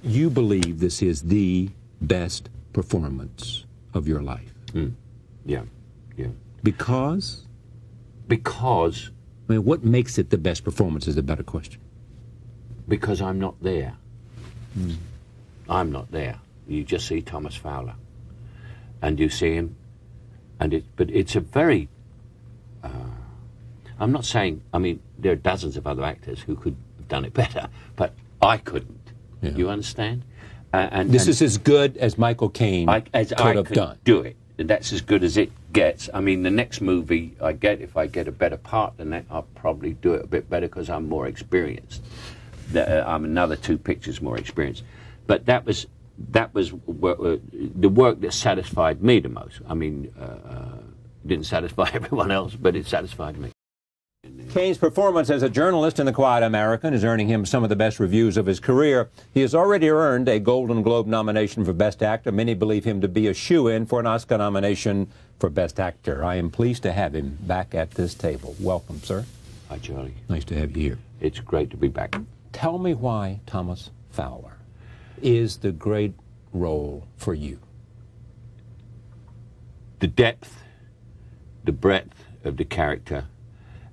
You believe this is the best performance of your life. Yeah. Because? Because... I mean, what makes it the best performance is a better question. Because I'm not there. I'm not there. You just see Thomas Fowler. And you see him, but it's a very... I'm not saying... I mean, there are dozens of other actors who could have done it better, but I couldn't. Yeah. You understand? This is as good as Michael Caine could have done. Do it. That's as good as it gets. I mean, the next movie I get, if I get a better part than that, I'll probably do it a bit better because I'm more experienced. I'm another 2 pictures more experienced. But that was the work that satisfied me the most. I mean, didn't satisfy everyone else, but it satisfied me. Caine's performance as a journalist in The Quiet American is earning him some of the best reviews of his career. He has already earned a Golden Globe nomination for Best Actor. Many believe him to be a shoo-in for an Oscar nomination for Best Actor. I am pleased to have him back at this table. Welcome, sir. Hi, Charlie. Nice to have you here. It's great to be back. Tell me why Thomas Fowler is the great role for you. The depth, the breadth of the character,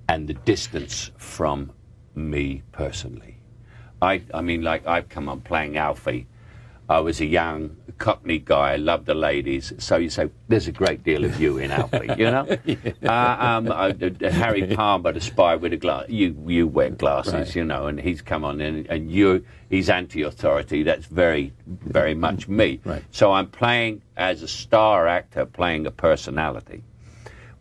and the distance from me personally. I mean, like, I've come on playing Alfie. I was a young Cockney guy, loved the ladies. So you say, there's a great deal of you in Alfie, you know? Harry Palmer, the spy with a glass. You wear glasses, right. You know, and he's come on and he's anti-authority. That's very, very much me. Right. So I'm playing as a star actor, playing a personality.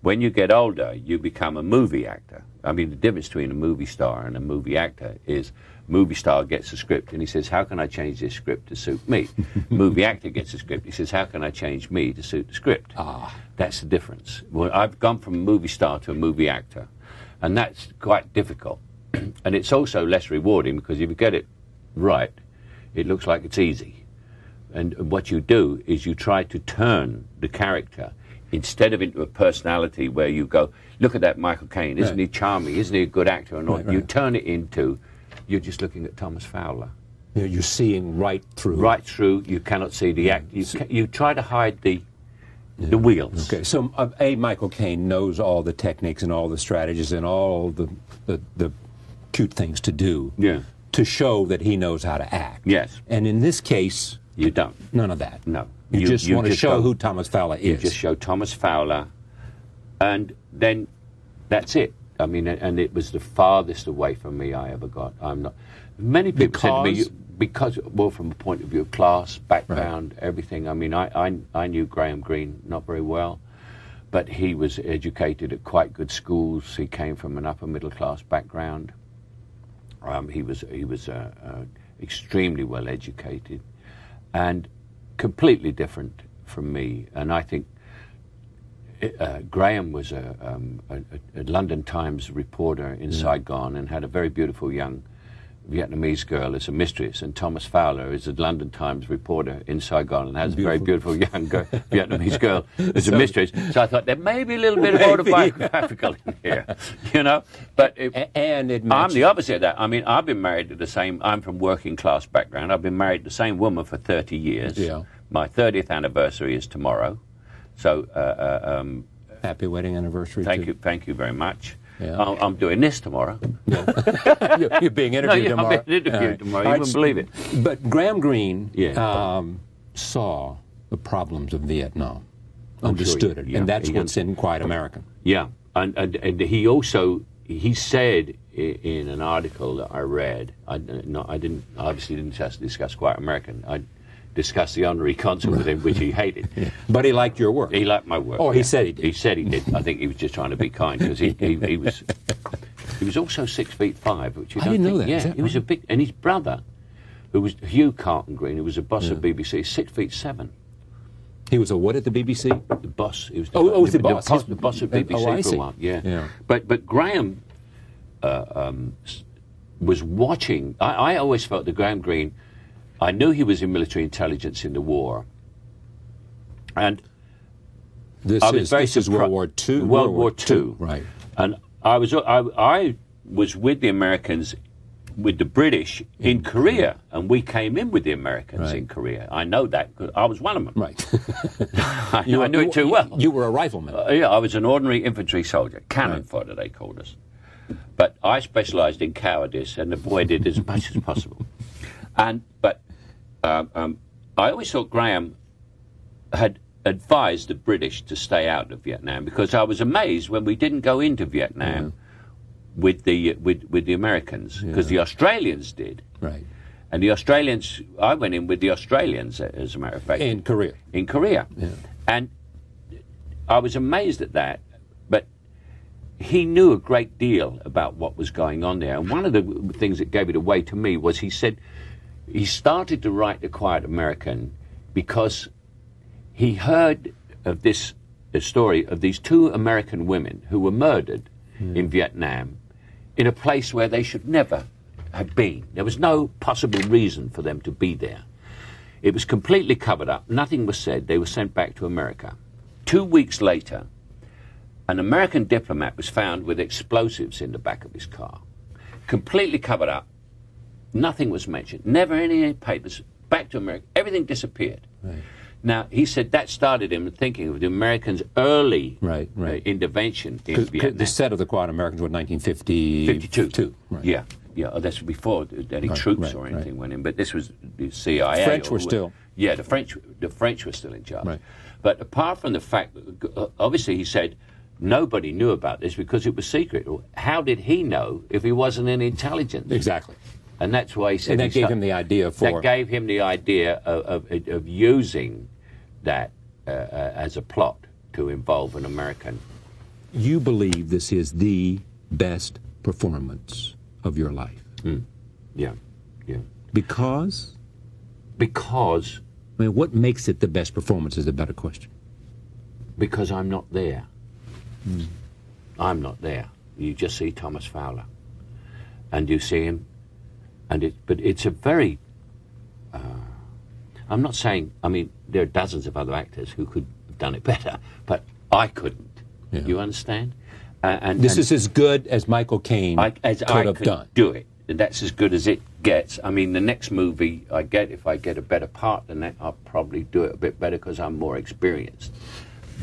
When you get older, you become a movie actor. I mean, the difference between a movie star and a movie actor is movie star gets a script and he says, how can I change this script to suit me? Movie actor gets a script, he says, how can I change me to suit the script? That's the difference. Well, I've gone from a movie star to a movie actor, and that's quite difficult. And it's also less rewarding because if you get it right, it looks like it's easy. And what you do is you try to turn the character instead of into a personality where you go, look at that Michael Caine, isn't he charming, isn't he a good actor or not? You turn it into, you're just looking at Thomas Fowler. You're seeing right through. Right through, you cannot see the act. You try to hide the wheels. Okay, so Michael Caine knows all the techniques and all the strategies and all the cute things to do to show that he knows how to act. Yes. And in this case... You don't. None of that. No. You just want to show who Thomas Fowler is. You just show Thomas Fowler, and then that's it. I mean, and it was the farthest away from me I ever got. I'm not. Many people said to me, because, well, from a point of view of class, background, everything. I mean, I knew Graham Greene not very well, but he was educated at quite good schools. He came from an upper middle class background. He was extremely well educated, and completely different from me. And I think Graham was a London Times reporter in Saigon and had a very beautiful young Vietnamese girl as a mistress, and Thomas Fowler is a London Times reporter in Saigon and has a very beautiful young Vietnamese girl as a mistress. So I thought there may be a little bit of autobiographical in here, you know. But I'm the opposite of that. I mean, I've been married to the same. I'm from working class background. I've been married to the same woman for 30 years. Yeah. My 30th anniversary is tomorrow. So happy wedding anniversary. Thank you very much. Yeah. I'm doing this tomorrow. You're being interviewed tomorrow. I'm being interviewed tomorrow. You wouldn't believe it. But Graham Greene saw the problems of Vietnam, understood it, and that's what's in Quiet American. Yeah, and he said in an article that I read, I obviously didn't discuss Quiet American. I discussed the honorary concert with him, which he hated. But he liked your work. He liked my work. Oh, he said he did. He said he did. I think he was just trying to be kind because he was also 6'5", which you don't didn't think. know that. Yeah, he was a big, and his brother, who was Hugh Carlton Greene, who was the boss of BBC, 6'7". He was a what at the BBC? The boss. He was the boss. The boss of BBC for a while. Yeah. But Graham was watching. I always felt that Graham Greene. I knew he was in military intelligence in the war, and this is World War II. World War II, right? And I was with the Americans with the British in Korea, and we came in with the Americans in Korea. I know that because I was one of them. Right. I knew it too well. You were a rifleman. Yeah, I was an ordinary infantry soldier, cannon fodder they called us. But I specialised in cowardice and avoided as much as possible. But I always thought Graham had advised the British to stay out of Vietnam, because I was amazed when we didn't go into Vietnam with the Americans, because the Australians did. Right. And the Australians, I went in with the Australians, as a matter of fact. In Korea. In Korea. Yeah. And I was amazed at that, but he knew a great deal about what was going on there. And one of the things that gave it away to me was he said he started to write The Quiet American because he heard of this story of these 2 American women who were murdered in Vietnam in a place where they should never have been. There was no possible reason for them to be there. It was completely covered up. Nothing was said. They were sent back to America. 2 weeks later, an American diplomat was found with explosives in the back of his car. Completely covered up. Nothing was mentioned. Never any papers. Back to America. Everything disappeared. Right. Now, he said that started him thinking of the Americans' early intervention in Vietnam. The set of The Quiet Americans was 1952. Right. Yeah. Yeah, that's before any troops or anything went in, but this was the CIA. French were still. Yeah, the French were still in charge. Right. But apart from the fact, obviously he said nobody knew about this because it was secret. How did he know if he wasn't in intelligence? Exactly. And that's why he said... And that gave him the idea for... That gave him the idea of using that as a plot to involve an American. You believe this is the best performance of your life? Yeah. Because? Because... I mean, what makes it the best performance is a better question. Because I'm not there. I'm not there. You just see Thomas Fowler. And you see him... But it's a very... I'm not saying... I mean, there are dozens of other actors who could have done it better, but I couldn't. Yeah. You understand? This is as good as Michael Caine could have done. Do it. And that's as good as it gets. I mean, the next movie I get, if I get a better part than that, I'll probably do it a bit better because I'm more experienced.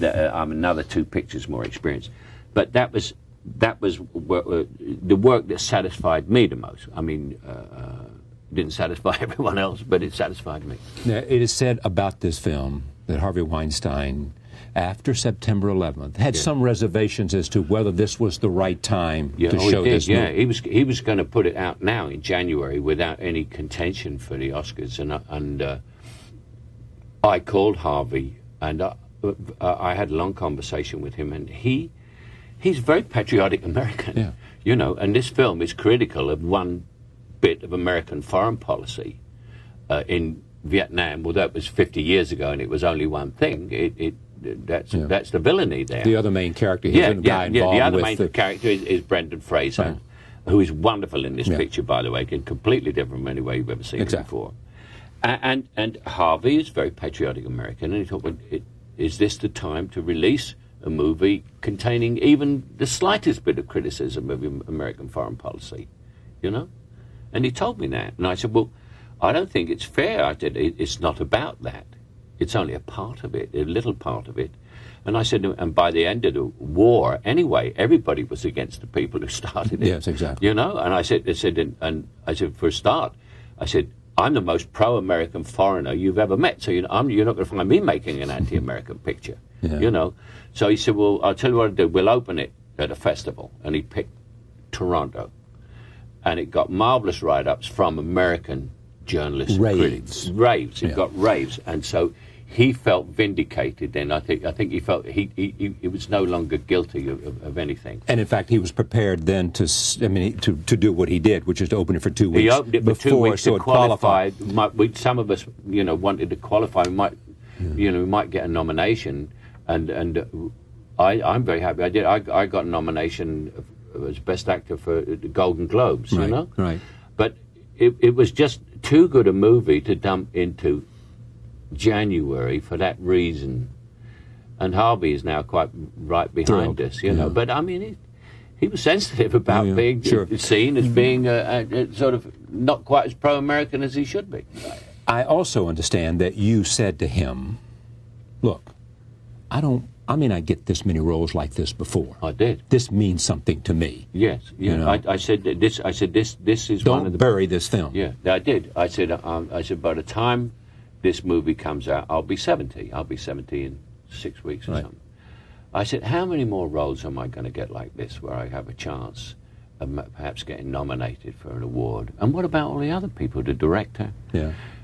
I'm another 2 pictures more experienced. But that was the work that satisfied me the most. I mean, didn't satisfy everyone else, but it satisfied me. Now, it is said about this film that Harvey Weinstein, after September 11th, had some reservations as to whether this was the right time to show this movie. Yeah, he was going to put it out now in January without any contention for the Oscars, and I called Harvey, and I had a long conversation with him, and he's a very patriotic American, you know, and this film is critical of one bit of American foreign policy in Vietnam. Although it was 50 years ago and it was only one thing, that's the villainy there. The other main character here, the guy involved the other with main character is Brendan Fraser, who is wonderful in this picture, by the way, and completely different from any way you've ever seen him before. And Harvey is very patriotic American, and he thought, well, is this the time to release a movie containing even the slightest bit of criticism of American foreign policy, you know? And he told me that. And I said, well, I don't think it's fair. I said, it's not about that. It's only a part of it, a little part of it. And I said, and by the end of the war, anyway, everybody was against the people who started it. Yes, exactly. You know? And I said, for a start, I said, I'm the most pro-American foreigner you've ever met. So, you know, you're not going to find me making an anti-American picture, you know? So he said, well, I'll tell you what I'll do. We'll open it at a festival. And he picked Toronto. And it got marvelous write-ups from American journalists, critics. Raves. It got raves. And so he felt vindicated then. I think he felt he was no longer guilty of anything. And in fact, he was prepared then to do what he did, which is to open it for 2 weeks. He opened it for 2 weeks to qualify. Some of us, you know, wanted to qualify. We might get a nomination. And I'm very happy. I got a nomination as Best Actor for the Golden Globes, you know? Right. But it was just too good a movie to dump into January for that reason. And Harvey is now quite right behind us, you know. But, I mean, he was sensitive about being seen as being sort of not quite as pro-American as he should be. I also understand that you said to him, look, I mean, I get this many roles like this before. I did. This means something to me. Yes, yeah. You know? I said this is don't one of the... bury this film. Yeah, I did. I said by the time this movie comes out, I'll be 70. I'll be 70 in 6 weeks or something. I said, how many more roles am I going to get like this where I have a chance of perhaps getting nominated for an award? And what about all the other people, the director,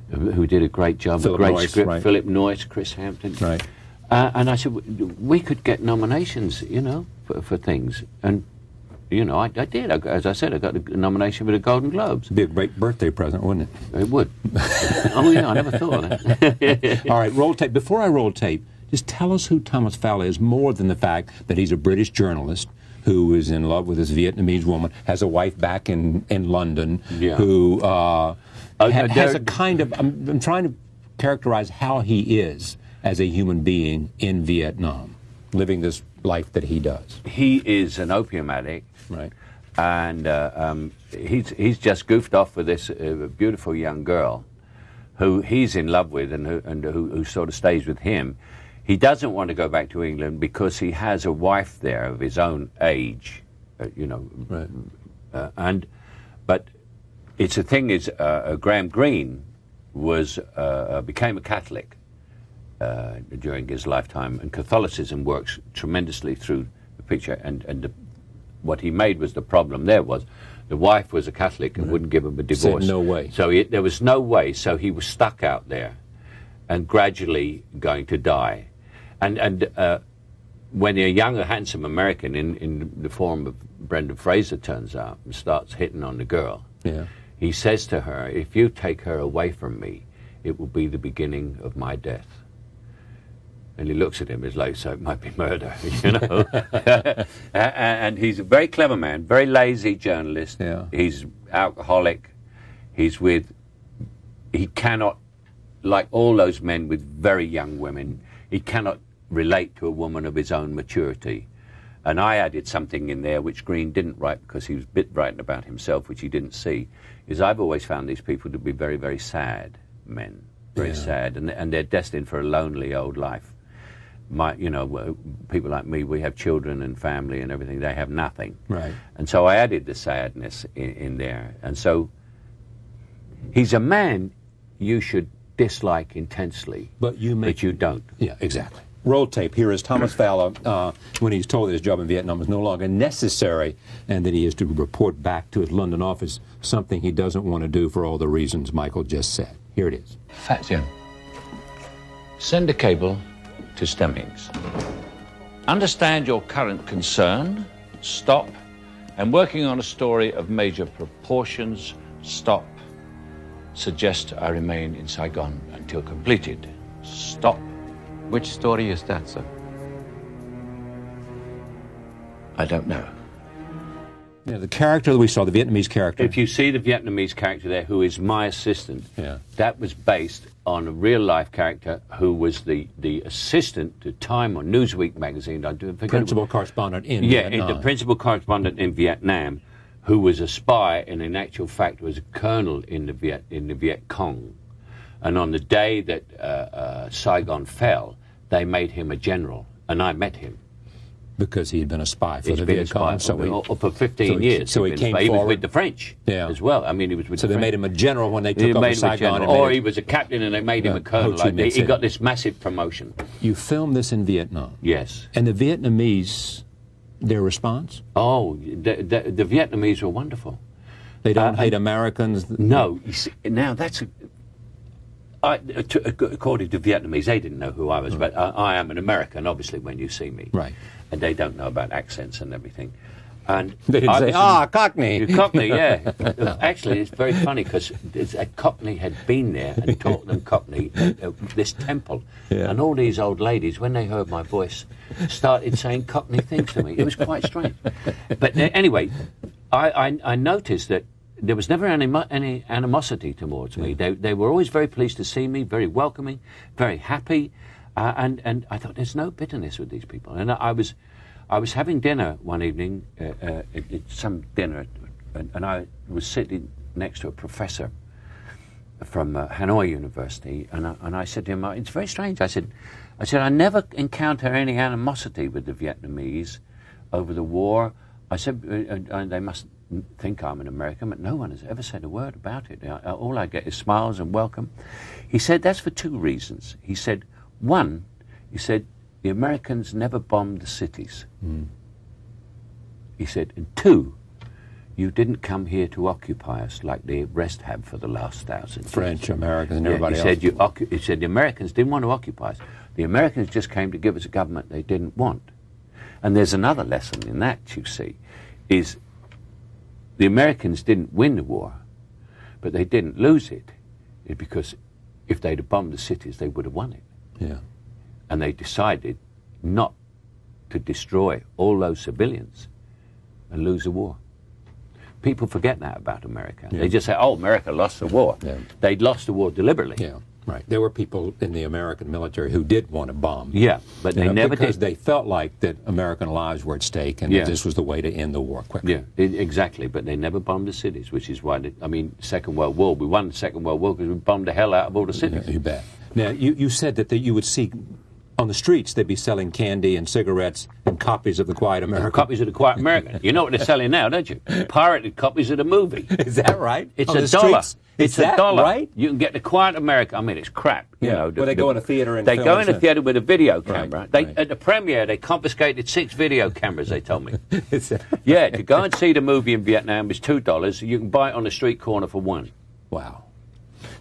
who did a great job, a great script, Philip Noyce, Chris Hampton. Right. And I said, we could get nominations, you know, for things. And, you know, I did. As I said, I got a nomination for the Golden Globes. It'd be a great birthday present, wouldn't it? It would. Oh, yeah, I never thought of that. All right, roll tape. Before I roll tape, just tell us who Thomas Fowler is, more than the fact that he's a British journalist who is in love with this Vietnamese woman, has a wife back in London, who has a kind of... I'm trying to characterize how he is as a human being in Vietnam, living this life that he does. He is an opium addict, right? And he's just goofed off with this beautiful young girl, who he's in love with, and who sort of stays with him. He doesn't want to go back to England because he has a wife there of his own age, you know. Right. But it's the thing is, Graham Greene became a Catholic during his lifetime, and Catholicism works tremendously through the picture. And what he made was the problem there was the wife was a Catholic and wouldn't give him a divorce. Said no way. So there was no way. So he was stuck out there, and gradually going to die. And when a young, handsome American in the form of Brendan Fraser turns up and starts hitting on the girl, he says to her, "If you take her away from me, it will be the beginning of my death." And he looks at him as like, so it might be murder, you know. And he's a very clever man, very lazy journalist. Yeah. He's alcoholic. He cannot, like all those men with very young women, he cannot relate to a woman of his own maturity. And I added something in there which Greene didn't write because he was a bit writing about himself, which he didn't see, is I've always found these people to be very, very sad men, very sad, and they're destined for a lonely old life. You know, people like me, we have children and family and everything. They have nothing. Right. And so I added the sadness in there. And so he's a man you should dislike intensely, but you don't. Yeah, exactly. Roll tape. Here is Thomas Fowler when he's told that his job in Vietnam is no longer necessary and that he is to report back to his London office, something he doesn't want to do for all the reasons Michael just said. Here it is. Fat Jim, send a cable to Stemmings. Understand your current concern, stop, and working on a story of major proportions, stop. Suggest I remain in Saigon until completed, stop. Which story is that, sir? I don't know. Yeah, the character that we saw, the Vietnamese character. If you see the Vietnamese character there, who is my assistant, that was based on a real-life character who was the assistant to Time or Newsweek magazine. Principal correspondent in Vietnam. The principal correspondent in Vietnam, who was a spy and in actual fact was a colonel in the Viet Cong. And on the day that Saigon fell, they made him a general, and I met him. Because he had been a spy for the Viet Cong. For 15 years. So he came forward. He was with the French as well. I mean, he was with so the they French. made him a general when they took over Saigon. Or he was a captain and they made him a colonel. He got this massive promotion. You filmed this in Vietnam? Yes. And the Vietnamese, their response? Oh, the Vietnamese were wonderful. They don't hate Americans? No. You see, now, that's... according to Vietnamese, they didn't know who I was, but I am an American, obviously, when you see me. Right. And they don't know about accents and everything. And they didn't say, Cockney. Cockney, yeah. Actually, it's very funny because a Cockney had been there and taught them Cockney at this temple. Yeah. And all these old ladies, when they heard my voice, started saying Cockney things to me. It was quite strange. But anyway, I noticed that there was never any animosity towards me. They were always very pleased to see me, very welcoming, very happy. And I thought, there's no bitterness with these people. And I I was having dinner one evening, some dinner, and I was sitting next to a professor from Hanoi University, and I said to him, it's very strange. I said, I never encounter any animosity with the Vietnamese over the war. I said, they must think I'm an American, but no one has ever said a word about it. All I get is smiles and welcome. He said, that's for two reasons. He said, one, he said, the Americans never bombed the cities. He said, and two, you didn't come here to occupy us like the rest have for the last 1,000 years. French, Americans, and everybody else. He said the Americans didn't want to occupy us. The Americans just came to give us a government they didn't want. And there's another lesson in that, you see, is the Americans didn't win the war, but they didn't lose it, because if they'd have bombed the cities, they would have won it. Yeah. And they decided not to destroy all those civilians and lose the war. People forget that about America. Yeah. They just say, oh, America lost the war. Yeah. They'd lost the war deliberately. Yeah, right. There were people in the American military who did want to bomb. Yeah, but they never because did. They felt like that American lives were at stake and that this was the way to end the war quickly. Yeah, exactly. But they never bombed the cities, which is why, Second World War, we won the Second World War because we bombed the hell out of all the cities. Yeah, you bet. Now, you said that you would see on the streets they'd be selling candy and cigarettes and copies of The Quiet American. Copies of The Quiet American. You know what they're selling now, don't you? Pirated copies of the movie. Is that right? It's on $1. Streets? It's $1, right? You can get The Quiet American. I mean, it's crap. You know, well, they go in a theater and they go in a theater with a video camera. Right. At the premiere, they confiscated 6 video cameras. They told me. Yeah, to go and see the movie in Vietnam is $2. You can buy it on the street corner for $1. Wow.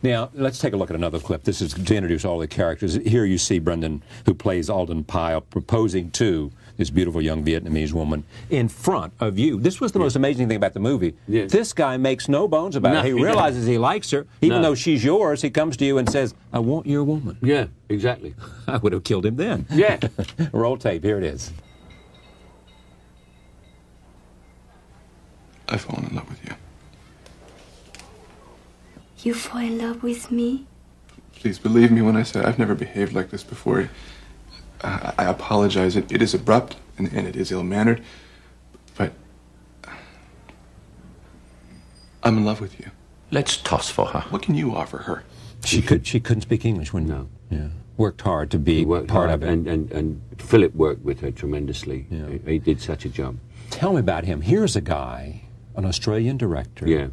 Now, let's take a look at another clip. This is to introduce all the characters. Here you see Brendan, who plays Alden Pyle, proposing to this beautiful young Vietnamese woman in front of you. This was the most amazing thing about the movie. Yeah. This guy makes no bones about it. He realizes he likes her. Even though she's yours, he comes to you and says, I want your woman. Yeah, exactly. I would have killed him then. Yeah. Roll tape. Here it is. I've fallen in love with you. You fall in love with me? Please believe me when I say I've never behaved like this before. I apologize. It is abrupt and it is ill-mannered, but I'm in love with you. Let's toss for her. What can you offer her? She couldn't speak English, wouldn't No. Yeah. Worked hard to be part of it. And Philip worked with her tremendously. Yeah. He did such a job. Tell me about him. Here's a guy, an Australian director,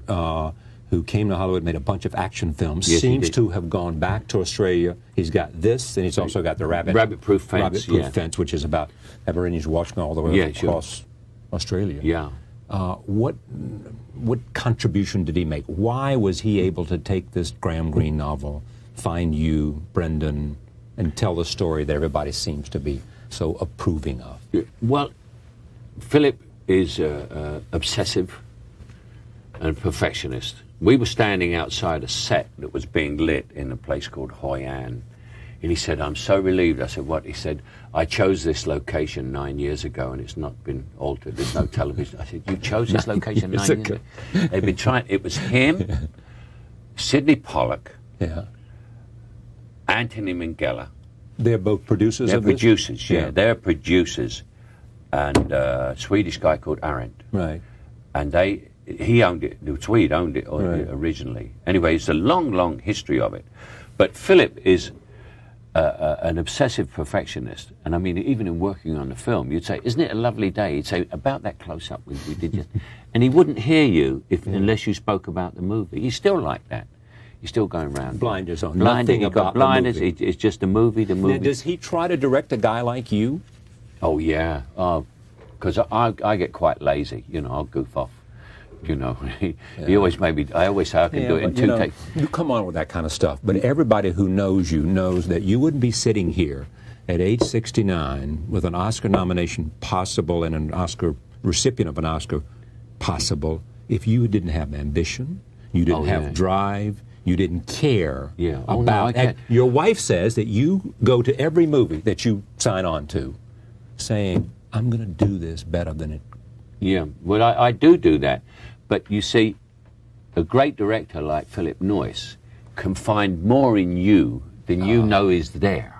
who came to Hollywood, made a bunch of action films, yes, seems to have gone back to Australia. He's got this, and he's also got the rabbit-proof fence, which is about Aborigines watching all the way across Australia. Yeah. What contribution did he make? Why was he able to take this Graham Greene novel, find you, Brendan, and tell the story that everybody seems to be so approving of? Well, Philip is obsessive and perfectionist. We were standing outside a set that was being lit in a place called Hoi An. And he said, I'm so relieved. I said, what? He said, I chose this location 9 years ago and it's not been altered. There's no television. I said, you chose this location 9 years ago? They've been trying. It was him, Sidney Pollack, Anthony Minghella. They're both producers They're of this? producers, yeah. They're producers. And a Swedish guy called Arendt. Right. And he owned it. The Swede owned it originally. Anyway, it's a long, long history of it. But Philip is an obsessive perfectionist. And I mean, even in working on the film, you'd say, isn't it a lovely day? He'd say, about that close-up we did just... And he wouldn't hear you unless you spoke about the movie. He's still like that. He's still going around. Blinders on. Blinding, Nothing about blinders. the movie. It's just the movie. Now, does he try to direct a guy like you? Oh, yeah. Because I get quite lazy. You know, I'll goof off. You know, he always made me. I always say I can do it in 2 takes. You come on with that kind of stuff, but everybody who knows you knows that you wouldn't be sitting here at age 69 with an Oscar nomination possible and an Oscar recipient of an Oscar possible if you didn't have ambition, you didn't have drive, you didn't care about. Your wife says that you go to every movie that you sign on to, saying, "I'm going to do this better than it." Yeah, well, I do that. But you see, a great director like Philip Noyce can find more in you than you know is there.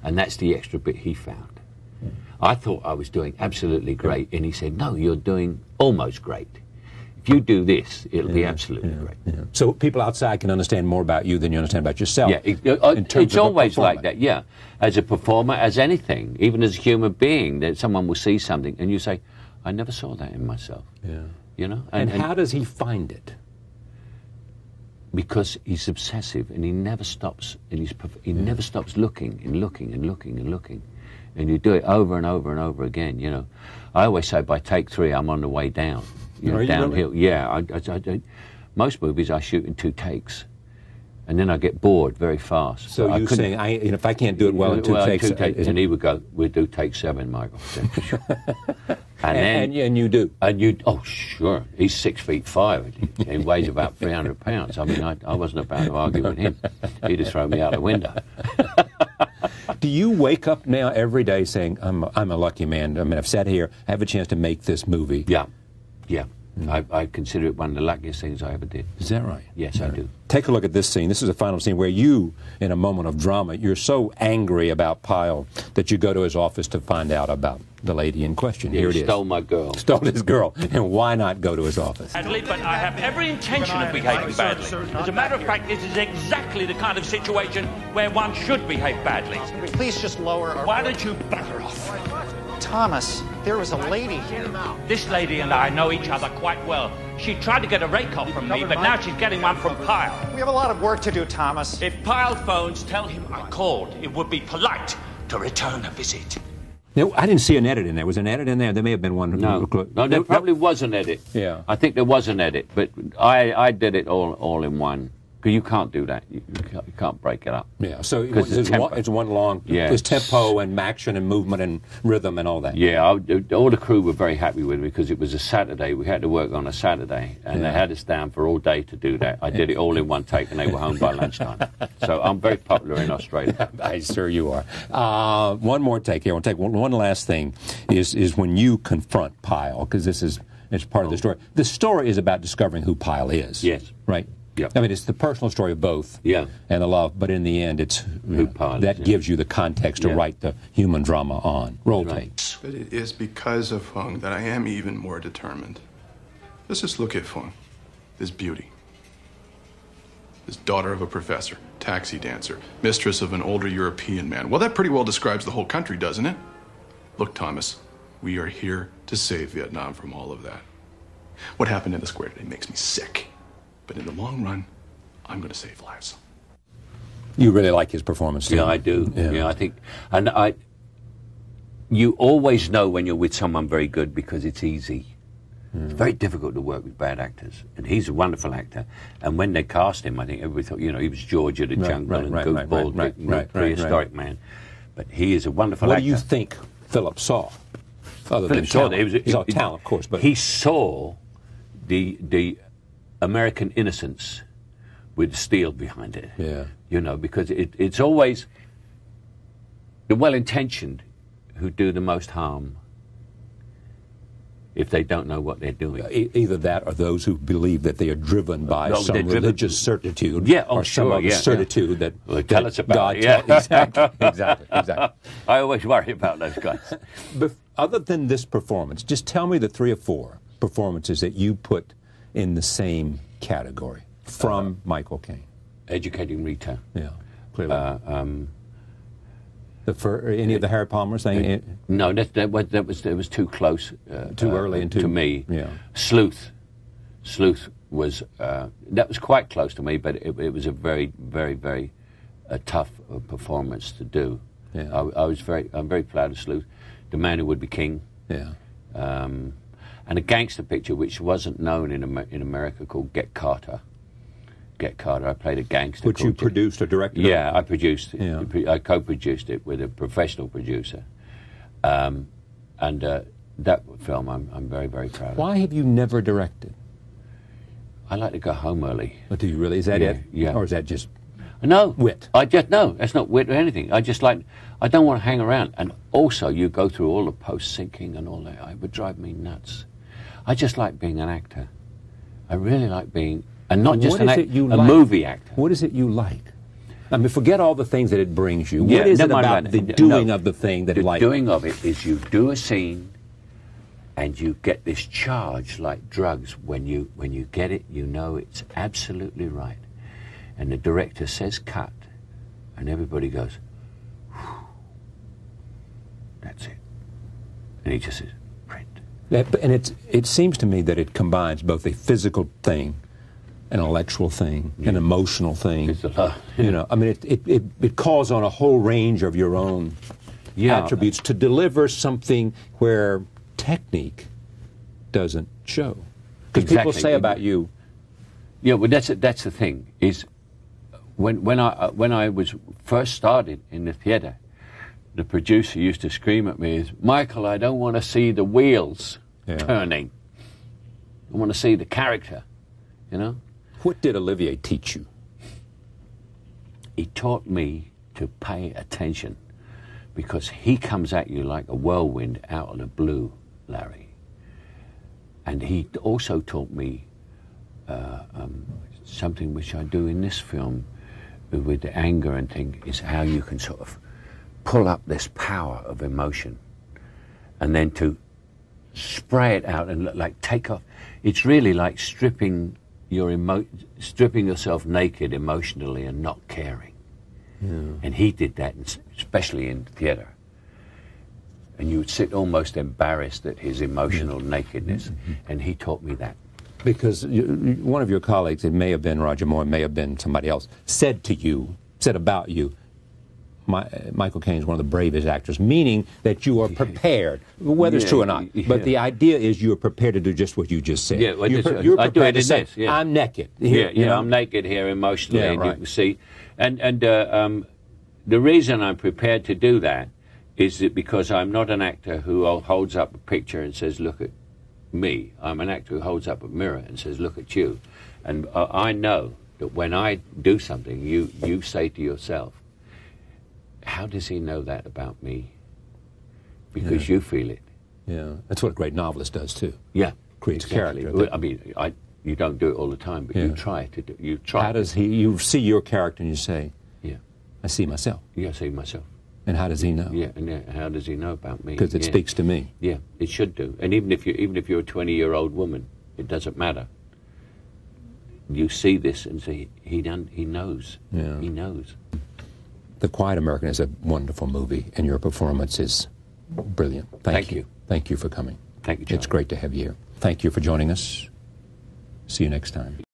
And that's the extra bit he found. I thought I was doing absolutely great, and he said, no, you're doing almost great. If you do this, it'll be absolutely great. Yeah. So people outside can understand more about you than you understand about yourself. Yeah, it's always like that, yeah. As a performer, as anything, even as a human being, that someone will see something, and you say, I never saw that in myself. Yeah. You know? And how does he find it? Because he's obsessive, and he never stops, and he never stops looking and looking and looking and looking. And you do it over and over and over again, you know. I always say by take 3, I'm on the way down. You know, downhill. Really? Yeah, most movies I shoot in 2 takes, and then I get bored very fast. So you saying, if I can't do it well in 2 takes, and he would go, we'll do take 7, Michael. and you do. And oh sure, he's 6'5". He weighs about 300 pounds. I mean, I wasn't about to argue with him. He'd have thrown me out the window. Do you wake up now every day saying, I'm a lucky man? I mean, I've sat here, I have a chance to make this movie. Yeah. Yeah, I consider it one of the luckiest things I ever did. Is that right? Yes, I do. Take a look at this scene. This is a final scene where you, in a moment of drama, you're so angry about Pyle that you go to his office to find out about the lady in question. Yeah, Here it is. Stole my girl. Stole his girl. And why not go to his office? Badly, but I have every intention of behaving badly. As a matter of fact, this is exactly the kind of situation where one should behave badly. Please just lower our... Why don't you bugger off? Thomas, there was a lady here. This lady and I know each other quite well. She tried to get a rake off from me, but now she's getting one from Pyle. We have a lot of work to do, Thomas. If Pyle phones, tell him I called. It would be polite to return a visit. No, I didn't see an edit in there. Was an edit in there? There may have been one. No, there probably was an edit. Yeah. I think there was an edit, but I did it all in one. Because you can't do that. You can't break it up. Yeah, so it's one long... Yeah. There's tempo and action and movement and rhythm and all that. Yeah, all the crew were very happy with me because it was a Saturday. We had to work on a Saturday, and they had us down for all day to do that. I did it all in one take, and they were home by lunchtime. So I'm very popular in Australia. I'm sure you are. One more take here. I want to take one last thing is when you confront Pyle, because it's part of the story. The story is about discovering who Pyle is. Yes. Right? Yeah. I mean, it's the personal story of both. Yeah. And the love, but in the end, it's that gives you the context to write the human drama on. Roll tape. But it is because of Fung that I am even more determined. Let's just look at Fung, this beauty. This daughter of a professor, taxi dancer, mistress of an older European man. Well, that pretty well describes the whole country, doesn't it? Look, Thomas, we are here to save Vietnam from all of that. What happened in the square today makes me sick. But in the long run, I'm going to save lives. You really like his performance, too. Yeah, I do. Yeah, I think... And you always know when you're with someone very good because it's easy. It's very difficult to work with bad actors. And he's a wonderful actor. And when they cast him, I think everybody thought, he was George of the Jungle and goofball, prehistoric man. But he is a wonderful actor. What do you think Philip saw? Other than talent. He saw talent, of course. But he saw the American innocence with steel behind it. Yeah. Because it's always the well-intentioned who do the most harm if they don't know what they're doing. Either that or those who believe that they are driven by some religious certitude. Yeah, or some other certitude that... Well, tell us about God it. Yeah. Exactly. I always worry about those guys. But other than this performance, just tell me the 3 or 4 performances that you put in the same category from Michael Caine. Educating Rita. Yeah, clearly. Any of the Harry Palmer thing? No, that was too close. Too early and to me. Yeah. Sleuth was that was quite close to me, but it was a very, very, very tough performance to do. Yeah. I'm very proud of Sleuth, The Man Who Would Be King. Yeah. And a gangster picture which wasn't known in America called Get Carter. Get Carter. I played a gangster. Which you produced or directed? Yeah, I produced it. Yeah. I co-produced it with a professional producer. And that film I'm very, very proud of. Why have you never directed? I like to go home early. Oh, do you really? Is that it? Yeah. Or is that just no wit? No, that's not wit or anything. I don't want to hang around. And also, you go through all the post-syncing and all that. It would drive me nuts. I just like being an actor. I really like being, and not just a movie actor. What is it you like I mean, forget all the things that it brings you. Yeah, What is it never mind about that. the doing of the thing that The like... doing of it is you do a scene and you get this charge like drugs. When you get it, you know it's absolutely right. And the director says cut, and everybody goes, whew, that's it. And he just says, print. And it seems to me that it combines both a physical thing, an intellectual thing, an emotional thing. It's a lot. You know, I mean, it calls on a whole range of your own attributes to deliver something where technique doesn't show. Because people say about you... Yeah, well, that's the thing, is when I was first started in the theatre, the producer used to scream at me, Michael, I don't want to see the wheels turning. I want to see the character, you know? What did Olivier teach you? He taught me to pay attention, because he comes at you like a whirlwind out of the blue, Larry. And he also taught me something which I do in this film with the anger and thing, is how you can sort of pull up this power of emotion and then to spray it out and like take off. It's really like stripping yourself naked emotionally and not caring. Yeah. And he did that, especially in theatre. And you would sit almost embarrassed at his emotional nakedness, and he taught me that. Because one of your colleagues, it may have been Roger Moore, it may have been somebody else, said about you, Michael Caine is one of the bravest actors, meaning that you are prepared, whether it's true or not. But the idea is you are prepared to do just what you just said. Yeah, well, you're prepared to say, I'm naked. Here, I'm naked here emotionally, and right. you can see. And the reason I'm prepared to do that is that because I'm not an actor who holds up a picture and says, look at me. I'm an actor who holds up a mirror and says, look at you. And I know that when I do something, you say to yourself, how does he know that about me? Because you feel it. Yeah, that's what a great novelist does too. Yeah, creates character. Well, I mean, you don't do it all the time, but you try to do. You try. How does you see your character and you say, yeah, I see myself. Yeah, I see myself. And how does he know? Yeah, and how does he know about me? Because it speaks to me. Yeah, it should do. And even if you're a 20-year-old woman, it doesn't matter. You see this and say, he knows. Yeah. He knows. The Quiet American is a wonderful movie, and your performance is brilliant. Thank you. Thank you for coming. Thank you, Charlie. It's great to have you here. Thank you for joining us. See you next time.